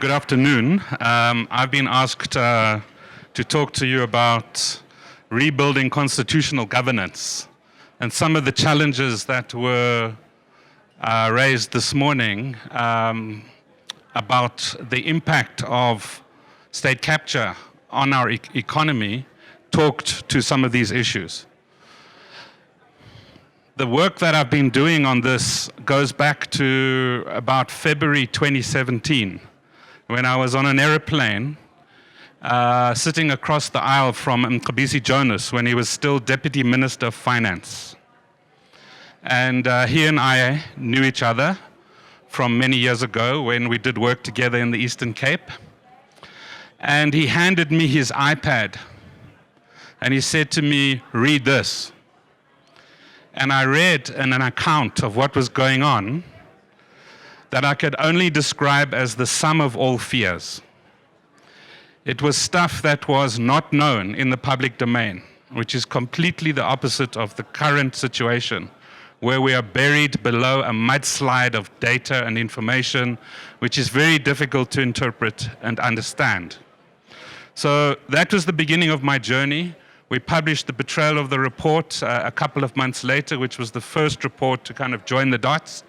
Good afternoon. I've been asked to talk to you about rebuilding constitutional governance and some of the challenges that were raised this morning about the impact of state capture on our economy talked to some of these issues. The work that I've been doing on this goes back to about February 2017, when I was on an aeroplane sitting across the aisle from Mcebisi Jonas when he was still Deputy Minister of Finance. And he and I knew each other from many years ago when we did work together in the Eastern Cape. And he handed me his iPad and he said to me, "Read this." And I read an account of what was going on that I could only describe as the sum of all fears. It was stuff that was not known in the public domain, which is completely the opposite of the current situation, where we are buried below a mudslide of data and information, which is very difficult to interpret and understand. So that was the beginning of my journey. We published the betrayal of the report a couple of months later, which was the first report to kind of join the dots.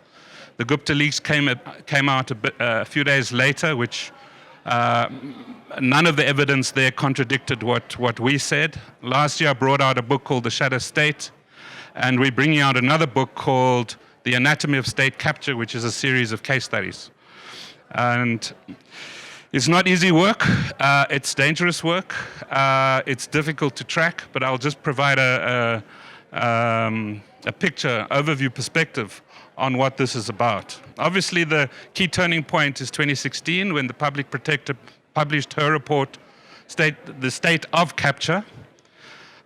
The Gupta leaks came out a few days later, which none of the evidence there contradicted what we said. Last year I brought out a book called The Shadow State, and we're bringing out another book called The Anatomy of State Capture, which is a series of case studies. And it's not easy work, it's dangerous work, it's difficult to track, but I'll just provide a picture, overview perspective on what this is about. Obviously, the key turning point is 2016, when the Public Protector published her report, The State of Capture,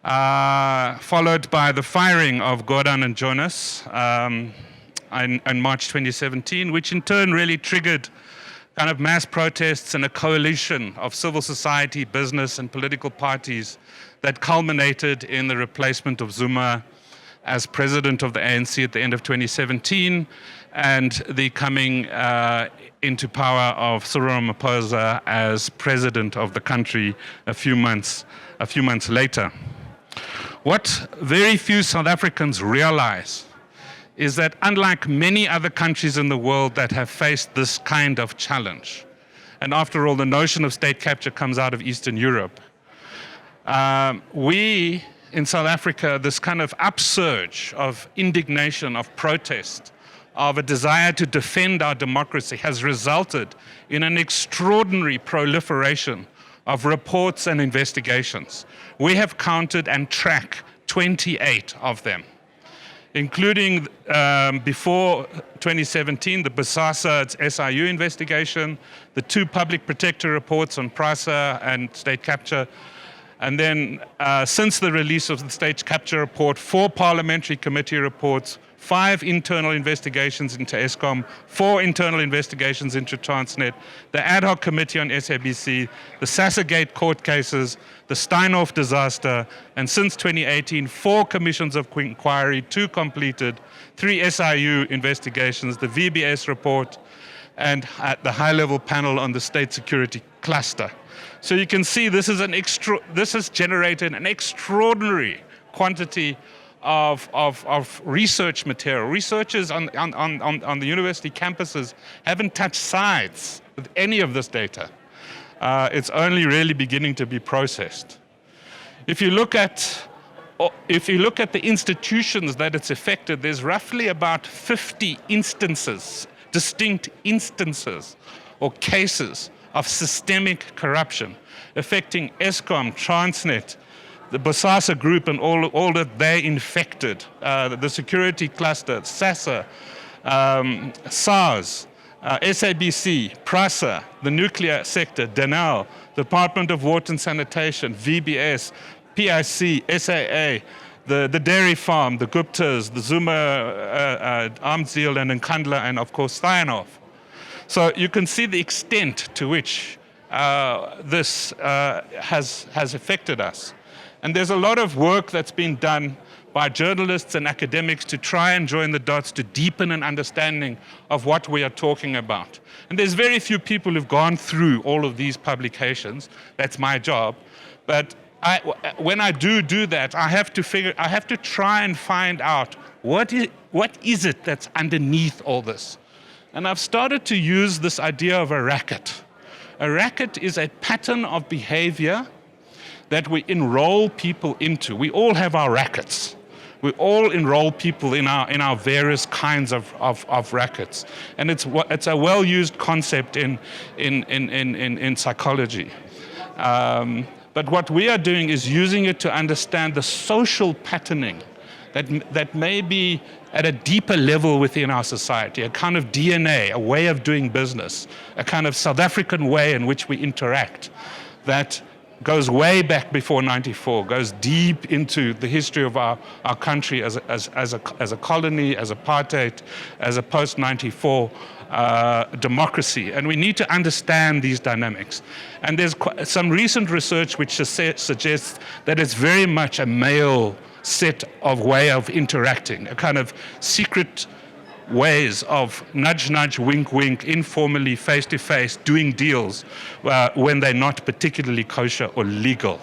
followed by the firing of Gordon and Jonas in March 2017, which in turn really triggered kind of mass protests and a coalition of civil society, business, and political parties that culminated in the replacement of Zuma as president of the ANC at the end of 2017, and the coming into power of Cyril Ramaphosa as president of the country a few months later. What very few South Africans realize is that unlike many other countries in the world that have faced this kind of challenge, and after all, the notion of state capture comes out of Eastern Europe, we in South Africa, this kind of upsurge of indignation, of protest, of a desire to defend our democracy has resulted in an extraordinary proliferation of reports and investigations. We have counted and tracked 28 of them, including before 2017, the Bosasa SIU investigation, the 2 public protector reports on PRASA and state capture, and then since the release of the state capture report, 4 parliamentary committee reports, 5 internal investigations into Eskom, 4 internal investigations into Transnet, the ad hoc committee on SABC, the Sassagate court cases, the Steinhoff disaster, and since 2018, 4 commissions of inquiry, 2 completed, 3 SIU investigations, the VBS report, and the high-level panel on the state security cluster. So you can see this has generated an extraordinary quantity of research material. Researchers on the university campuses haven't touched sides with any of this data. It's only really beginning to be processed. If you look at the institutions that it's affected, there's roughly about 50 instances, distinct instances or cases of systemic corruption affecting Eskom, Transnet, the Bosasa group and all that they infected, the security cluster, SASSA, SARS, SABC, PRASA, the nuclear sector, Denel, the Department of Water and Sanitation, VBS, PIC, SAA, the dairy farm, the Guptas, the Zuma arms deal, and Nkandla, and of course Steinhoff. So you can see the extent to which this has affected us. And there's a lot of work that's been done by journalists and academics to try and join the dots to deepen an understanding of what we are talking about. And there's very few people who've gone through all of these publications. That's my job. But when I do that, I have to try and find out what is it that's underneath all this. And I've started to use this idea of a racket. A racket is a pattern of behavior that we enroll people into. We all have our rackets. We all enroll people in our various kinds of rackets. And it's a well-used concept in psychology. But what we are doing is using it to understand the social patterning that may be at a deeper level within our society, a kind of DNA, a way of doing business, a kind of South African way in which we interact that goes way back before '94, goes deep into the history of our country as a colony, as apartheid, as a post-'94 democracy. And we need to understand these dynamics. And there's some recent research which suggests that it's very much a male set of way of interacting, a kind of secret ways of nudge, nudge, wink, wink, informally, face-to-face, doing deals when they're not particularly kosher or legal.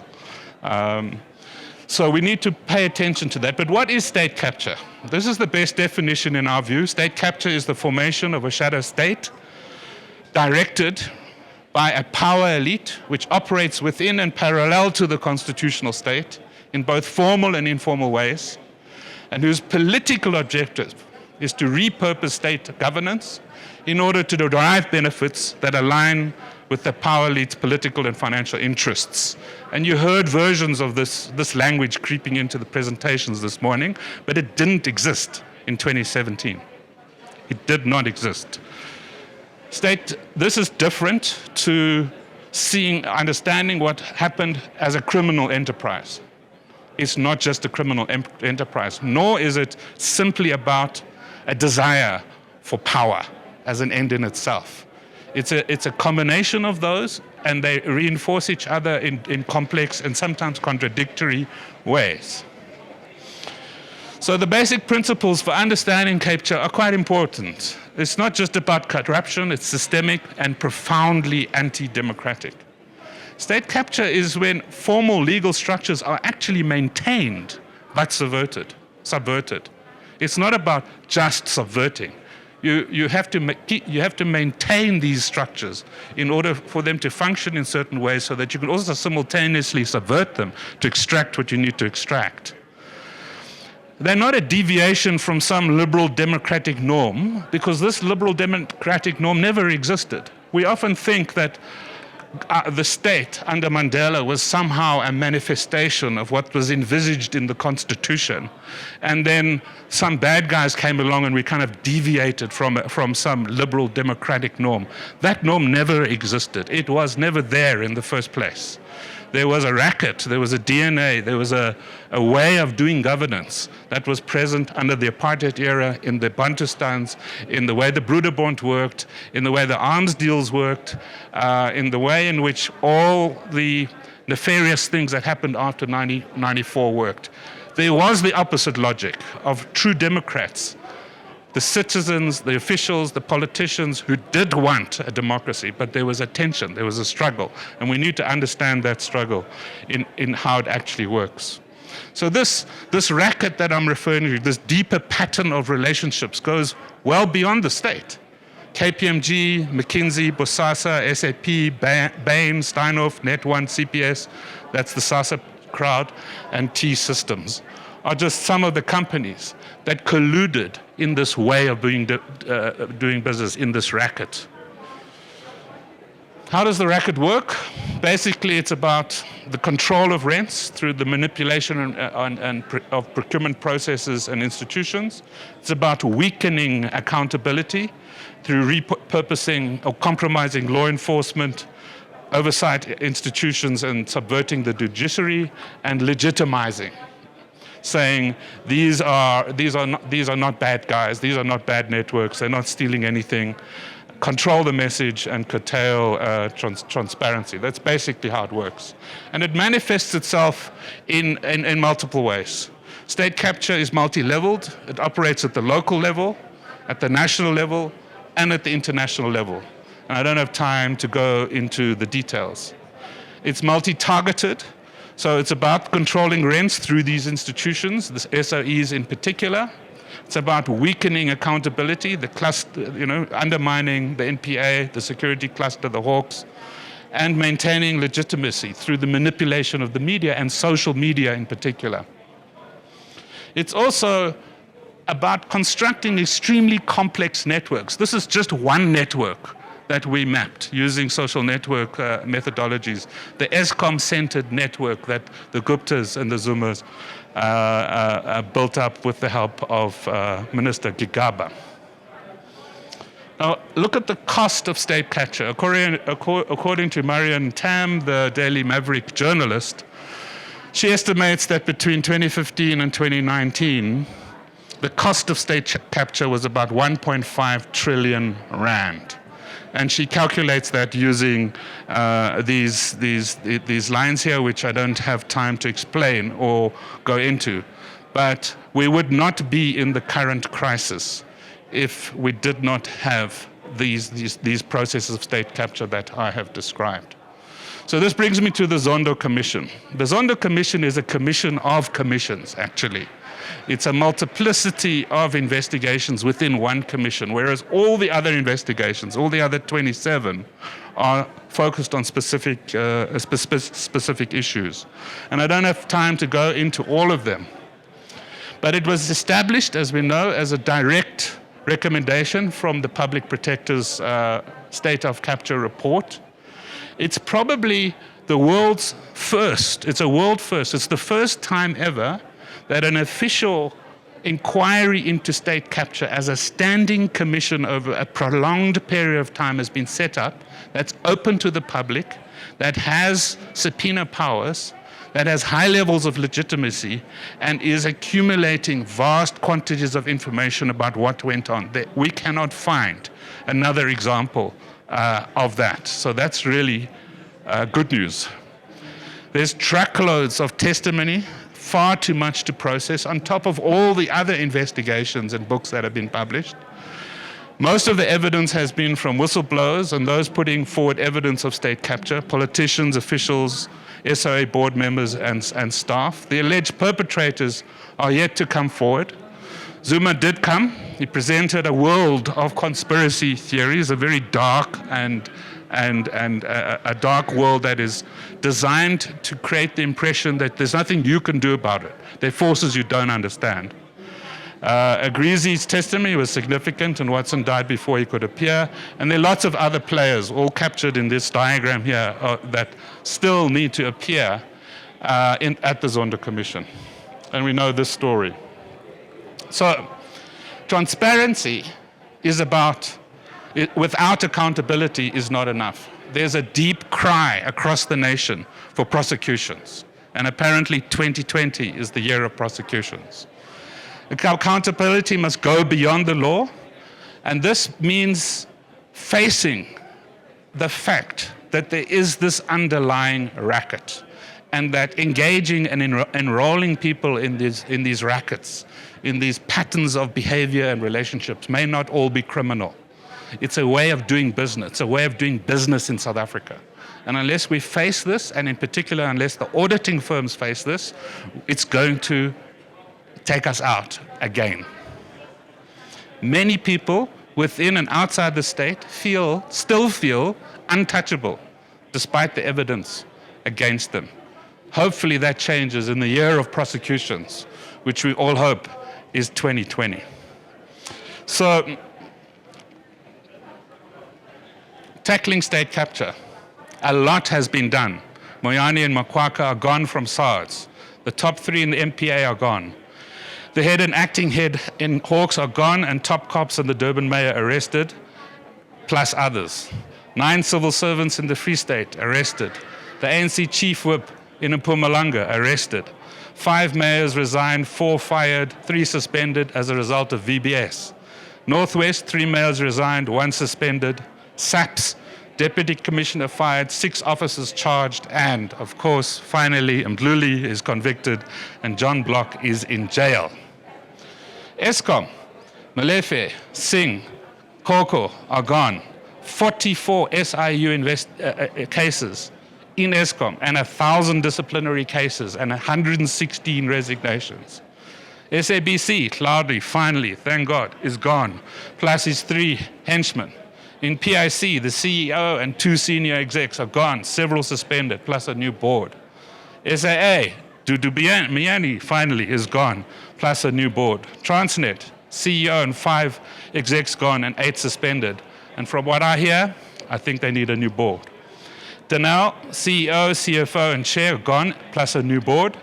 So we need to pay attention to that. But what is state capture? This is the best definition in our view. State capture is the formation of a shadow state directed by a power elite which operates within and parallel to the constitutional state in both formal and informal ways, and whose political objective is to repurpose state governance in order to derive benefits that align with the power elite's political and financial interests. And you heard versions of this language creeping into the presentations this morning, but it didn't exist in 2017. It did not exist. This is different to understanding what happened as a criminal enterprise. It's not just a criminal enterprise, nor is it simply about a desire for power as an end in itself. It's a combination of those, and they reinforce each other in complex and sometimes contradictory ways. So the basic principles for understanding capture are quite important. It's not just about corruption, it's systemic and profoundly anti-democratic. State capture is when formal legal structures are actually maintained but subverted. It's not about just subverting. You have to maintain these structures in order for them to function in certain ways so that you can also simultaneously subvert them to extract what you need to extract. They're not a deviation from some liberal democratic norm, because this liberal democratic norm never existed. We often think that the state under Mandela was somehow a manifestation of what was envisaged in the Constitution. And then some bad guys came along and we kind of deviated from some liberal democratic norm. That norm never existed. It was never there in the first place. There was a racket, there was a DNA, there was a way of doing governance that was present under the apartheid era, in the Bantustans, in the way the Broederbond worked, in the way the arms deals worked, in the way in which all the nefarious things that happened after 1994 worked. There was the opposite logic of true Democrats, the citizens, the officials, the politicians who did want a democracy, but there was a tension, there was a struggle, and we need to understand that struggle in how it actually works. So this racket that I'm referring to, this deeper pattern of relationships, goes well beyond the state. KPMG, McKinsey, Bosasa, SAP, Bain, Steinhoff, Net1, CPS, that's the SASA crowd, and T-Systems are just some of the companies that colluded in this way of doing business, in this racket. How does the racket work? Basically, it's about the control of rents through the manipulation of procurement processes and institutions. It's about weakening accountability through repurposing or compromising law enforcement, oversight institutions, and subverting the judiciary, and legitimizing, saying these are not bad guys, these are not bad networks, they're not stealing anything. control the message and curtail transparency. That's basically how it works. And it manifests itself in multiple ways. State capture is multi-leveled. It operates at the local level, at the national level, and at the international level. And I don't have time to go into the details. It's multi-targeted, so it's about controlling rents through these institutions, the SOEs in particular. It's about weakening accountability, the cluster, undermining the NPA, the security cluster, the Hawks, and maintaining legitimacy through the manipulation of the media and social media in particular. It's also about constructing extremely complex networks. This is just one network that we mapped using social network methodologies, the ESCOM-centered network that the Guptas and the Zumas built up with the help of Minister Gigaba. Now, look at the cost of state capture. According to Marianne Tham, the Daily Maverick journalist, she estimates that between 2015 and 2019, the cost of state capture was about 1.5 trillion rand. And she calculates that using these lines here, which I don't have time to explain or go into. But we would not be in the current crisis if we did not have these processes of state capture that I have described. So this brings me to the Zondo Commission. The Zondo Commission is a commission of commissions, actually. It's a multiplicity of investigations within one commission, whereas all the other investigations, all the other 27, are focused on specific issues. And I don't have time to go into all of them. But it was established, as we know, as a direct recommendation from the Public Protector's State of Capture report. It's probably the world's first. It's a world first. It's the first time ever that an official inquiry into state capture as a standing commission over a prolonged period of time has been set up, that's open to the public, that has subpoena powers, that has high levels of legitimacy, and is accumulating vast quantities of information about what went on. We cannot find another example of that. So that's really good news. There's truckloads of testimony, far too much to process, on top of all the other investigations and books that have been published. Most of the evidence has been from whistleblowers and those putting forward evidence of state capture, politicians, officials, SOA board members, and staff. The alleged perpetrators are yet to come forward. Zuma did come. He presented a world of conspiracy theories, a very dark and a dark world that is designed to create the impression that there's nothing you can do about it. They're forces you don't understand. Agreezy's testimony was significant, and Watson died before he could appear. And there are lots of other players, all captured in this diagram here, that still need to appear at the Zondo Commission. And we know this story. So, transparency is about, without accountability is not enough. There's a deep cry across the nation for prosecutions. And apparently 2020 is the year of prosecutions. Accountability must go beyond the law, and this means facing the fact that there is this underlying racket, and that engaging and enrolling people in these rackets, in these patterns of behavior and relationships, may not all be criminal. It's a way of doing business. It's a way of doing business in South Africa. And unless we face this, and in particular unless the auditing firms face this, it's going to take us out again. Many people within and outside the state still feel untouchable, despite the evidence against them. Hopefully that changes in the year of prosecutions, which we all hope is 2020. So, tackling state capture. A lot has been done. Moyane and Makwaka are gone from SARS. The top 3 in the MPA are gone. The head and acting head in Hawks are gone, and top cops and the Durban mayor arrested, plus others. 9 civil servants in the Free State arrested. The ANC chief whip in Mpumalanga arrested. 5 mayors resigned, 4 fired, 3 suspended as a result of VBS. Northwest, 3 mayors resigned, 1 suspended. SAPS, Deputy Commissioner fired, 6 officers charged, and, of course, finally, Mdluli is convicted and John Block is in jail. Eskom, Malefe, Singh, Koko are gone. 44 SIU cases in Eskom and 1,000 disciplinary cases and 116 resignations. SABC, Cloudy, finally, thank God, is gone, plus his 3 henchmen. In PIC, the CEO and 2 senior execs are gone, several suspended, plus a new board. SAA, Dudu Miani, finally, is gone, plus a new board. Transnet, CEO and 5 execs gone and 8 suspended. And from what I hear, I think they need a new board. Denel, CEO, CFO, and chair gone, plus a new board.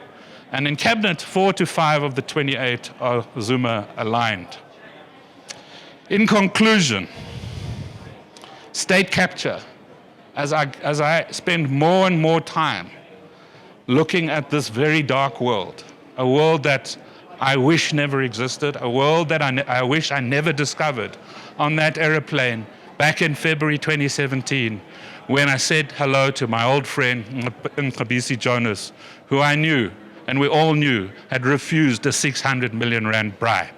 And in cabinet, 4 to 5 of the 28 are Zuma aligned. In conclusion, state capture, as I spend more and more time looking at this very dark world, a world that I wish never existed, a world that I wish I never discovered on that aeroplane back in February 2017, when I said hello to my old friend Nkabisi Jonas, who I knew, and we all knew, had refused a 600 million rand bribe.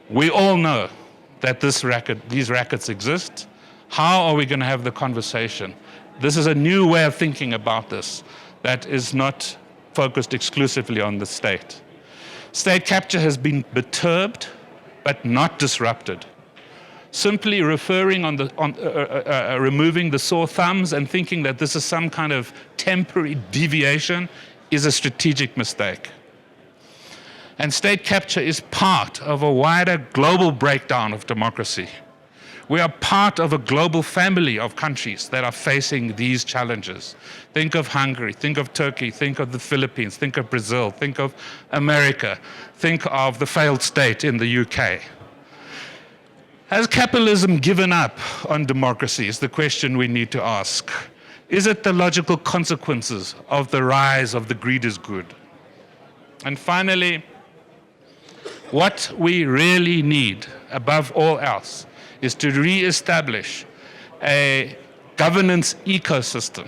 We all know that these rackets exist. How are we going to have the conversation? This is a new way of thinking about this that is not focused exclusively on the state. State capture has been perturbed, but not disrupted. Simply referring removing the sore thumbs and thinking that this is some kind of temporary deviation is a strategic mistake. And state capture is part of a wider global breakdown of democracy. We are part of a global family of countries that are facing these challenges. Think of Hungary, think of Turkey, think of the Philippines, think of Brazil, think of America, think of the failed state in the UK. Has capitalism given up on democracy is the question we need to ask. Is it the logical consequences of the rise of the greed is good? And finally, what we really need, above all else, is to re-establish a governance ecosystem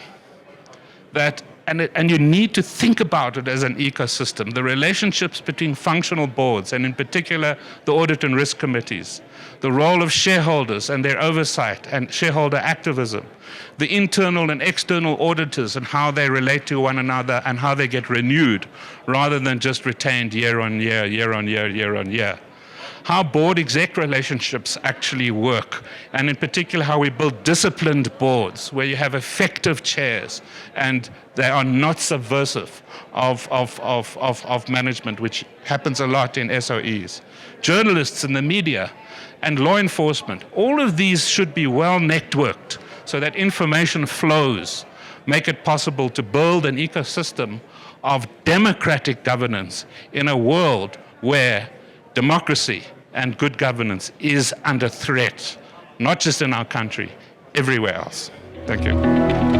and you need to think about it as an ecosystem. The relationships between functional boards, and in particular the audit and risk committees, the role of shareholders and their oversight and shareholder activism, the internal and external auditors and how they relate to one another and how they get renewed rather than just retained year on year, year on year, year on year. How board-exec relationships actually work, and in particular how we build disciplined boards where you have effective chairs and they are not subversive of management, which happens a lot in SOEs. Journalists in the media and law enforcement, all of these should be well networked so that information flows, make it possible to build an ecosystem of democratic governance in a world where democracy and good governance is under threat, not just in our country, everywhere else. Thank you.